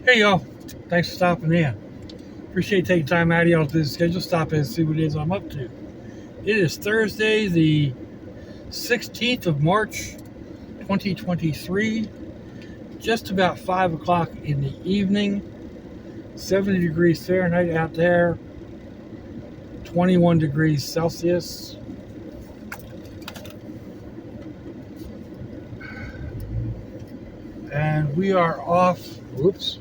Hey y'all, thanks for stopping in. Appreciate taking time out of y'all's busy schedule. Stop in and see what it is I'm up to. It is Thursday, the 16th of March, 2023. Just about 5 o'clock in the evening. 70 degrees Fahrenheit out there. 21 degrees Celsius. And we are off. Whoops.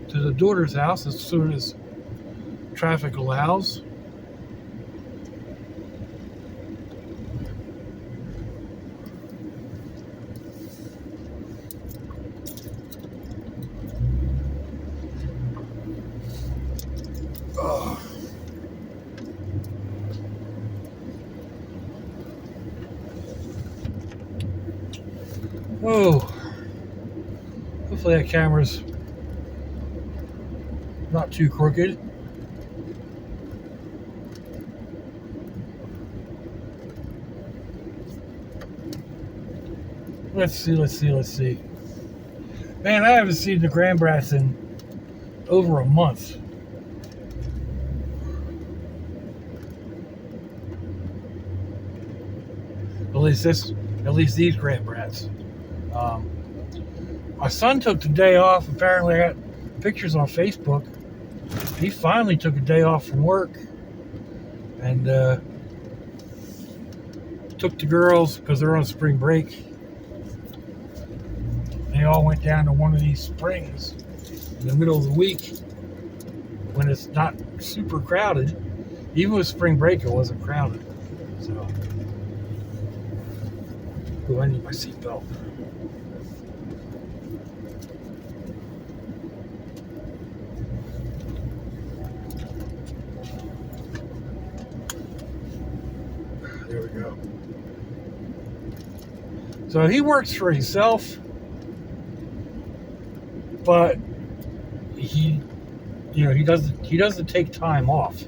To the daughter's house as soon as traffic allows. Oh. Oh. Hopefully that camera's not too crooked. Let's see. Man, I haven't seen the Grandbrats in over a month. At least these Grandbrats. My son took the day off. Apparently, I got pictures on Facebook. He finally took a day off from work and took the girls because they're on spring break. They all went down to one of these springs in the middle of the week when it's not super crowded. Even with spring break, it wasn't crowded. So, I need my seatbelt. There we go. So he works for himself, but he doesn't take time off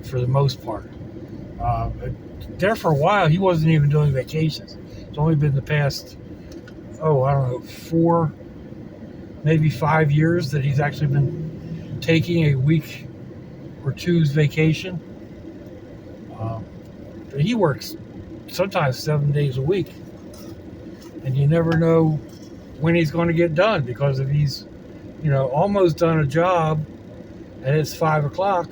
for the most part. There for a while, he wasn't even doing vacations. It's only been the past, I don't know, 4, maybe 5 years that he's actually been taking a week or two's vacation. But he works sometimes 7 days a week, and you never know when he's going to get done, because if he's, almost done a job and it's 5 o'clock,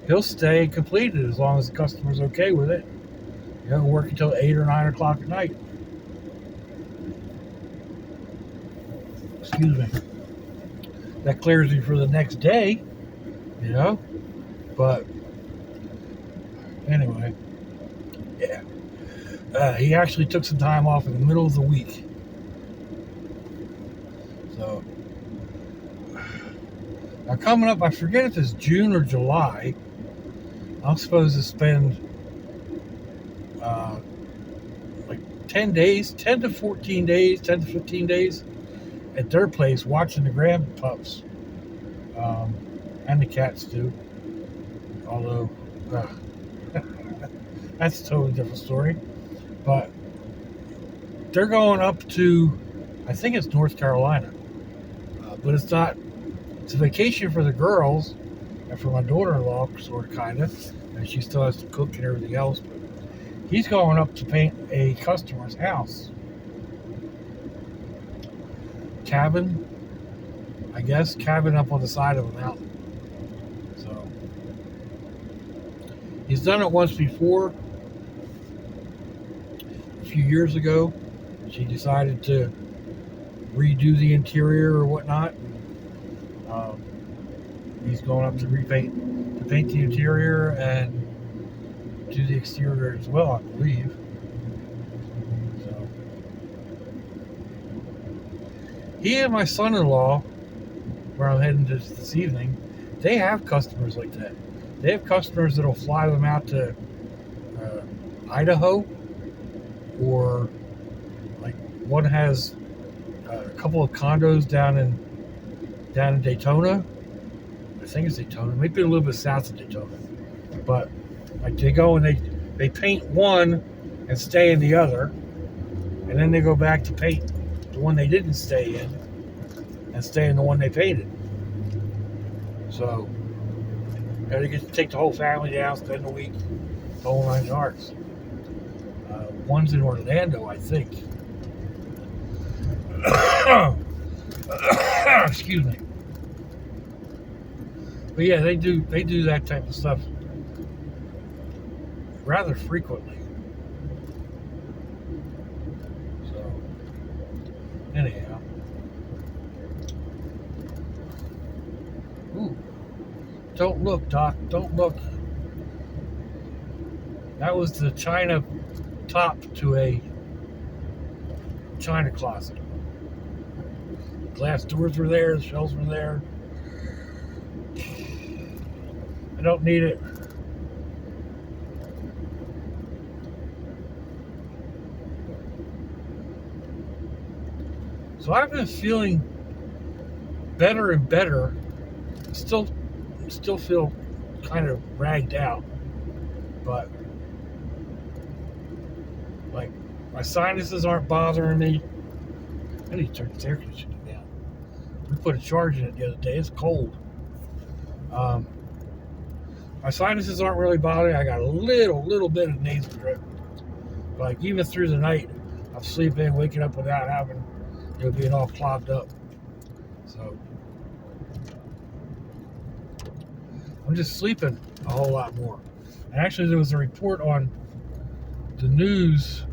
he'll stay and complete it as long as the customer's okay with it. Work until 8 or 9 o'clock at night. Excuse me. That clears me for the next day, But anyway, yeah. He actually took some time off in the middle of the week. So now coming up, I forget if it's June or July, I'm supposed to spend like 10 days, 10 to 14 days, 10 to 15 days at their place watching the grandpups, and the cats too. Although, that's a totally different story. But they're going up to, I think it's North Carolina. But it's not, it's a vacation for the girls and for my daughter-in-law, sort of, kind of. And she still has to cook and everything else. But he's going up to paint a customer's house. Cabin, I guess. Cabin up on the side of a mountain. So he's done it once before. A few years ago, she decided to redo the interior or whatnot. He's going up to paint the interior and do the exterior as well, I believe. So he and my son-in-law, where I'm heading this evening, they have customers like that. They have customers that'll fly them out to Idaho, or like one has a couple of condos down in Daytona. I think it's Daytona, maybe a little bit south of Daytona. But like they go and they paint one and stay in the other, and then they go back to paint the one they didn't stay in and stay in the one they painted. So they get to take the whole family down, spend a week, the whole 9 yards. One's in Orlando, I think. Excuse me. But yeah, they do that type of stuff rather frequently. So anyhow. Ooh. Don't look, Doc. Don't look. That was the China top to a China closet. Glass doors were there, the shelves were there. I don't need it. So I've been feeling better and better. Still feel kind of ragged out, but like my sinuses aren't bothering me. I need to turn this air conditioning down. We put a charge in it the other day. It's cold. My sinuses aren't really bothering. I got a little bit of nasal drip. Like even through the night, I'm sleeping, waking up without having, being all clogged up. So I'm just sleeping a whole lot more. And actually, there was a report on the news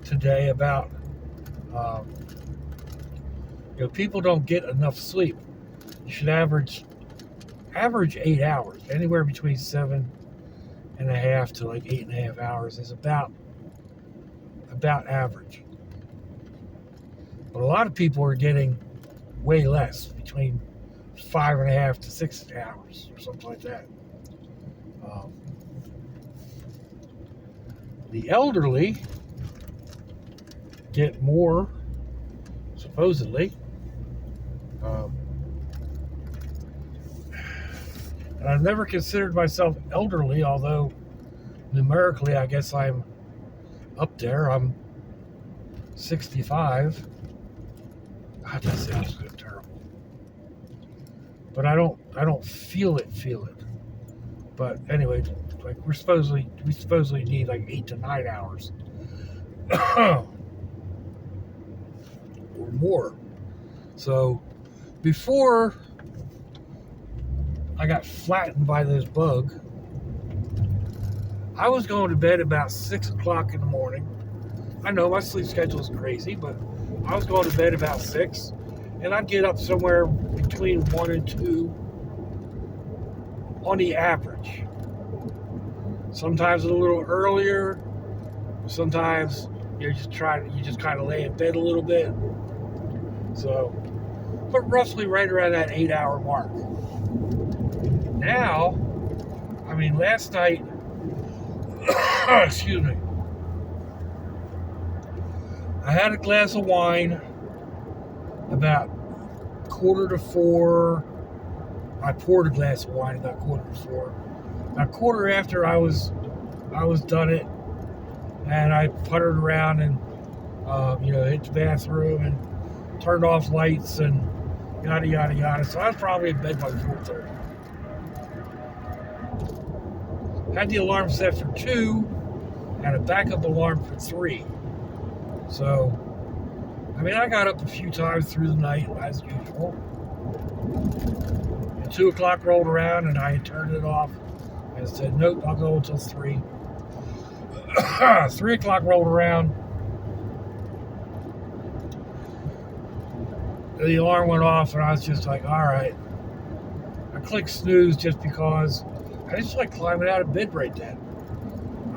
today about people don't get enough sleep. You should average 8 hours. Anywhere between 7.5 to like 8.5 hours is about average. But a lot of people are getting way less, between 5.5 to 6 hours or something like that. The elderly get more, supposedly. And I've never considered myself elderly, although numerically I guess I'm up there. I'm 65. God, that sounds so terrible. But I don't feel it. But anyway, like we supposedly need like 8 to 9 hours or more. So before I got flattened by this bug, I was going to bed about 6 o'clock in the morning. I know my sleep schedule is crazy, but I was going to bed about 6, and I'd get up somewhere between 1 and 2 on the average. Sometimes a little earlier. Sometimes you just kind of lay in bed a little bit. So, but roughly right around that 8-hour mark. Now, last night, excuse me, I had a glass of wine about 3:45. I poured a glass of wine about 3:45. A quarter after I was done it, and I puttered around and hit the bathroom and turned off lights and yada yada yada. So I was probably in bed by 4:30. Had the alarm set for 2 and a backup alarm for 3. So I got up a few times through the night as usual. And 2 o'clock rolled around and I had turned it off and said, nope, I'll go until 3. 3 o'clock rolled around. The alarm went off and I was just like, all right. I clicked snooze just because I just like climbing out of bed right then.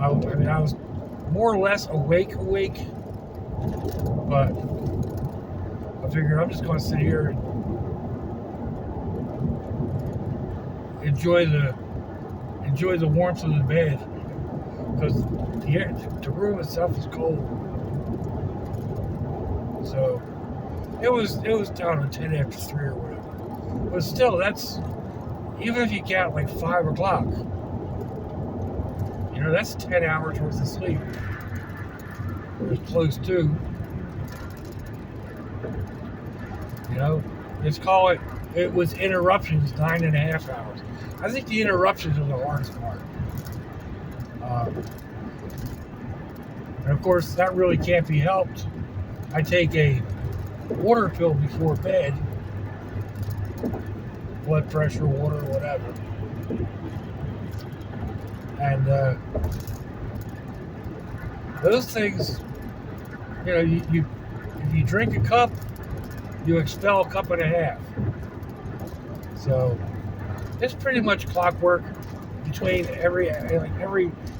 I was more or less awake, but I figured I'm just going to sit here and enjoy the warmth of the bed, because the room itself is cold. So it was down to 10 after 3 or whatever. But still, that's, even if you count like 5 o'clock, that's 10 hours worth of sleep. It's close to, you know. Let's call it, it was interruptions 9.5 hours. I think the interruptions are the hardest part. And of course, that really can't be helped. I take a water pill before bed, blood pressure, water, whatever. And those things, you if you drink a cup, you expel a cup and a half. So it's pretty much clockwork between every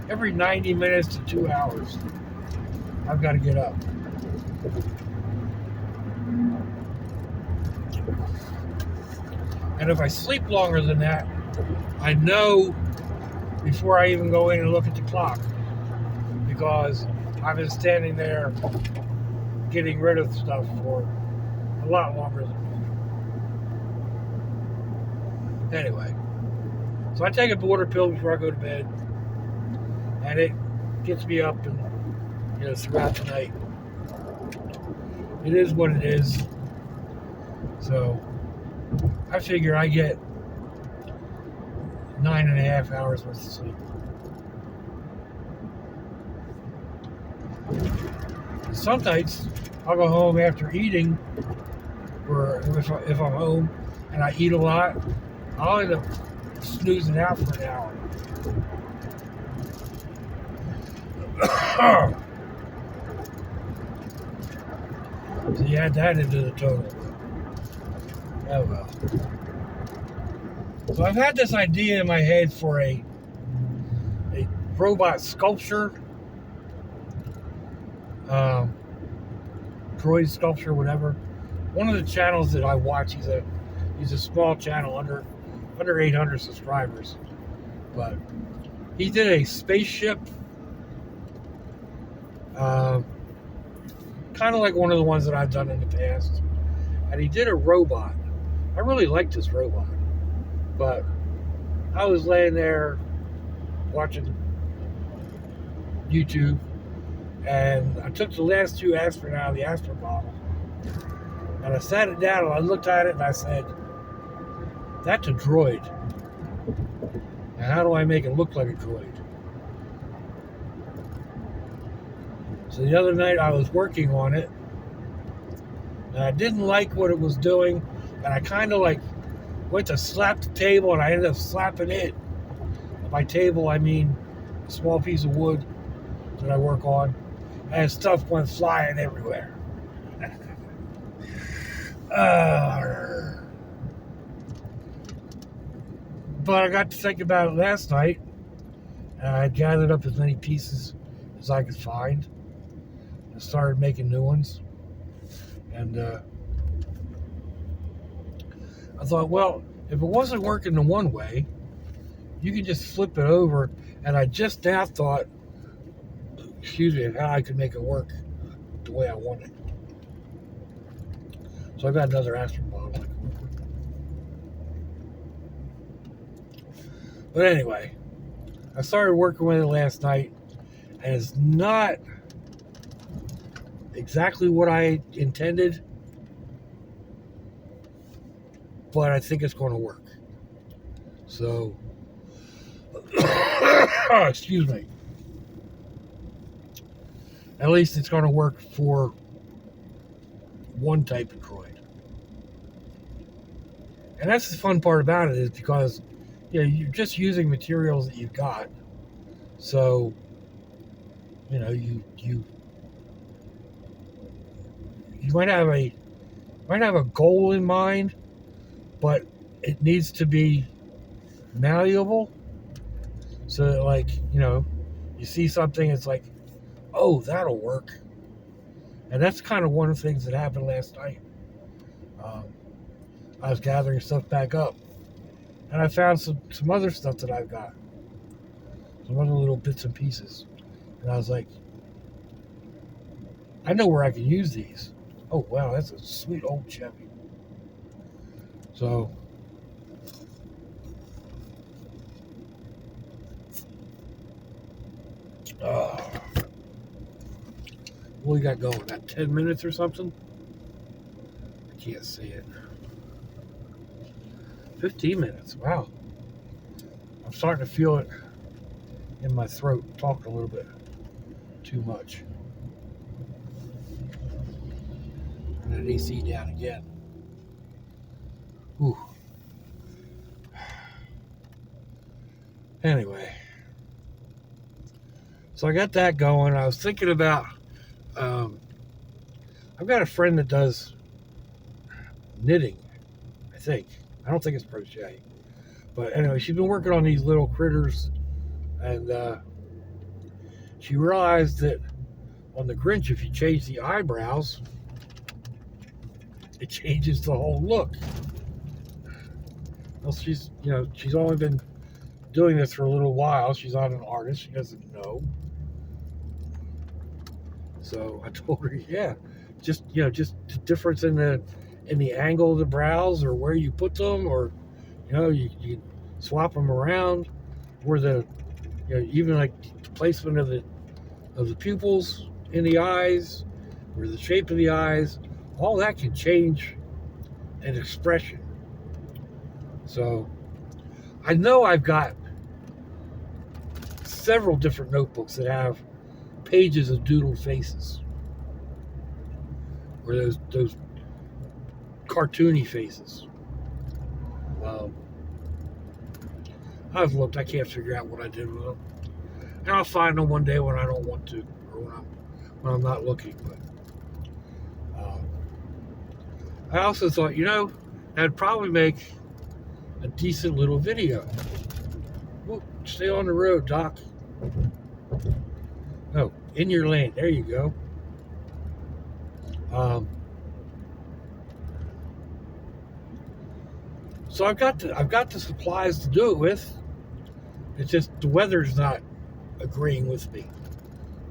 90 minutes to 2 hours. I've got to get up. And if I sleep longer than that, I know before I even go in and look at the clock, because I've been standing there getting rid of stuff for a lot longer than me. Anyway, so I take a water pill before I go to bed, and it gets me up and throughout the night. It is what it is. So I figure I get 9.5 hours worth of sleep. Some nights I'll go home after eating, or if I'm home and I eat a lot, I'll end up snoozing out for an hour. So you add that into the total. Oh well. So I've had this idea in my head for a robot sculpture, droid sculpture, whatever. One of the channels that I watch, he's a small channel, under 800 subscribers, but he did a spaceship, kind of like one of the ones that I've done in the past, and he did a robot. I really liked this robot, but I was laying there watching YouTube, and I took the last 2 aspirin out of the aspirin bottle, and I sat it down and I looked at it and I said, that's a droid. And how do I make it look like a droid? So the other night I was working on it, and I didn't like what it was doing, and I kind of went to slap the table, and I ended up slapping it. By table, I mean a small piece of wood that I work on, and stuff went flying everywhere. But I got to think about it last night, and I gathered up as many pieces as I could find and started making new ones. And I thought, well, if it wasn't working the one way, you could just flip it over. And I just now thought, how I could make it work the way I want it. So I got another aspirin bottle. But anyway, I started working with it last night, and it's not exactly what I intended, but I think it's going to work. So, excuse me. At least it's going to work for one type of droid. And that's the fun part about it, is because you're just using materials that you've got. So, you might have a goal in mind, but it needs to be malleable. So that, you see something, it's like, oh, that'll work. And that's kind of one of the things that happened last night. I was gathering stuff back up, and I found some other stuff that I've got, some other little bits and pieces, and I was like, I know where I can use these. Oh wow, that's a sweet old Chevy. So What we got going? About 10 minutes or something? I can't see it. 15 minutes. Wow. I'm starting to feel it in my throat. Talking a little bit too much. And that AC down again. Ooh. Anyway. So I got that going. I was thinking about, I've got a friend that does knitting, I think. I don't think it's crochet. But anyway, she's been working on these little critters, and she realized that on the Grinch, if you change the eyebrows, it changes the whole look. Well, she's only been doing this for a little while. She's not an artist. She doesn't know. So I told her, yeah, just the difference in the angle of the brows, or where you put them, or you swap them around, or even like the placement of the pupils in the eyes, or the shape of the eyes, all that can change an expression. So I know I've got several different notebooks that have pages of doodled faces, or those cartoony faces. I've looked. I can't figure out what I did with them, and I'll find them one day when I don't want to, or when I'm not looking. But I also thought, that'd probably make a decent little video. Whoop, stay on the road, Doc. No, in your lane. There you go. So I've got the supplies to do it with. It's just the weather's not agreeing with me.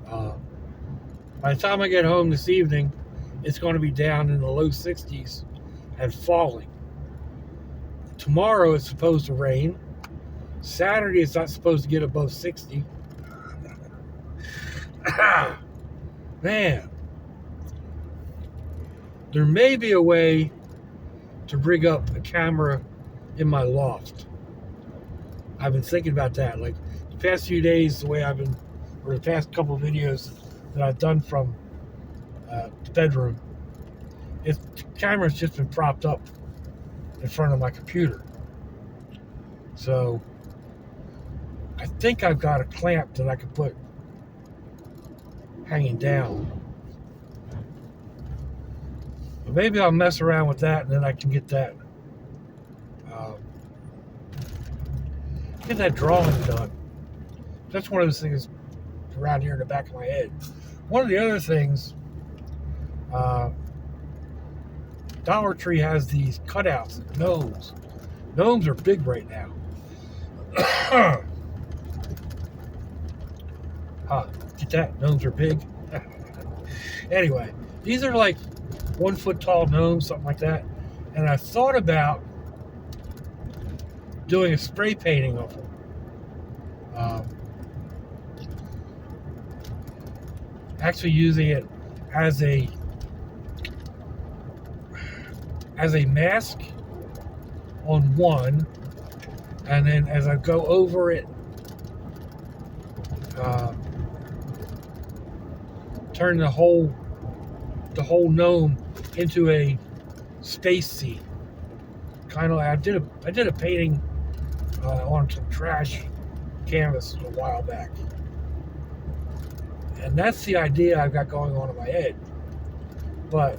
By the time I get home this evening, it's going to be down in the low 60s and falling. Tomorrow it's supposed to rain. Saturday it's not supposed to get above 60. Man, there may be a way to rig up a camera in my loft. I've been thinking about that. Like the past few days, the past couple of videos that I've done from the bedroom, the camera's just been propped up in front of my computer. So I think I've got a clamp that I can put hanging down. But maybe I'll mess around with that, and then I can get that drawing done. That's one of those things around here in the back of my head. One of the other things, Dollar Tree has these cutouts of gnomes. Gnomes are big right now. Get that? Gnomes are big. Anyway, these are like 1 foot tall gnomes, something like that. And I thought about doing a spray painting of them. Actually using it as a mask on one, and then as I go over it, turn the whole gnome into a space scene. Kind of like I did a painting on some trash canvas a while back, and that's the idea I've got going on in my head. But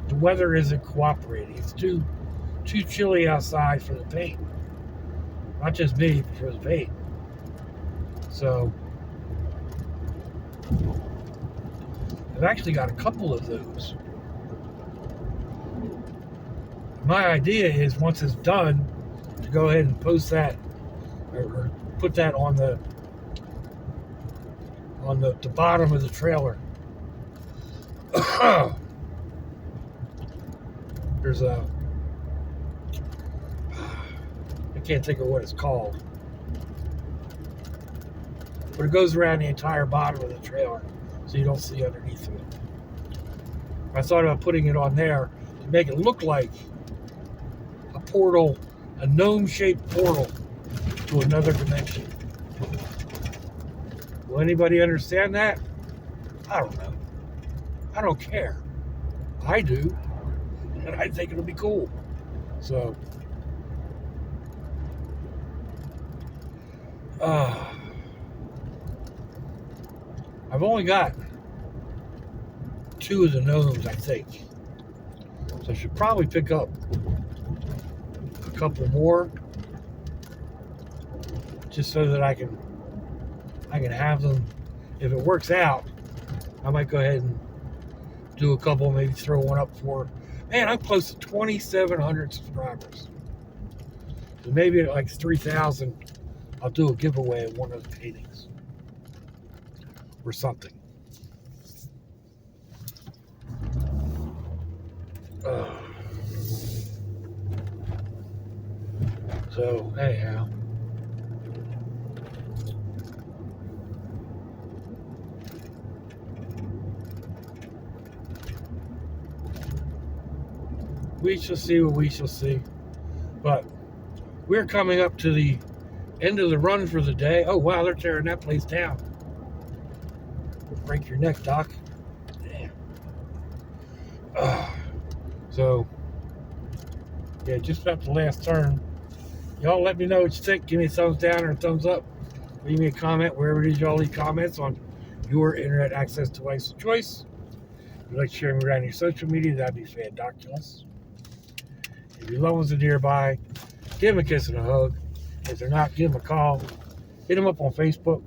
the weather isn't cooperating. It's too chilly outside for the paint. Not just me, but for the paint. So I've actually got a couple of those. My idea is, once it's done, to go ahead and post that, or put that on the bottom of the trailer. There's I can't think of what it's called. but it goes around the entire bottom of the trailer, so you don't see underneath of it. I thought about putting it on there to make it look like a portal, a gnome-shaped portal to another dimension. Will anybody understand that? I don't know. I don't care. I do, and I think it'll be cool. So, I've only got 2 of the gnomes, I think. So I should probably pick up a couple more, just so that I can have them. If it works out, I might go ahead and do a couple, maybe throw one up for. Man, I'm close to 2,700 subscribers. So maybe at like 3,000, I'll do a giveaway of one of the paintings or something. So anyhow, we shall see what we shall see. But we're coming up to the end of the run for the day. Oh wow, they're tearing that place down. Break your neck, Doc. Damn. So yeah, just about the last turn. Y'all let me know what you think. Give me a thumbs down or a thumbs up. Leave me a comment wherever it is y'all leave comments on your internet access device of choice. If you'd like to share me around your social media, that'd be fantastic. If your loved ones are nearby, give them a kiss and a hug. If they're not, give them a call. Hit them up on Facebook.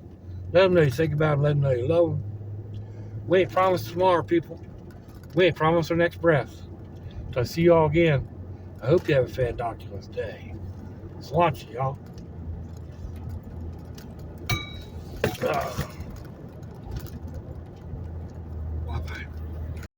Let them know you think about them. Let them know you love them. We ain't promised tomorrow, people. We ain't promised our next breath. Till I see y'all again, I hope you have a fantastic day. It's launching, y'all.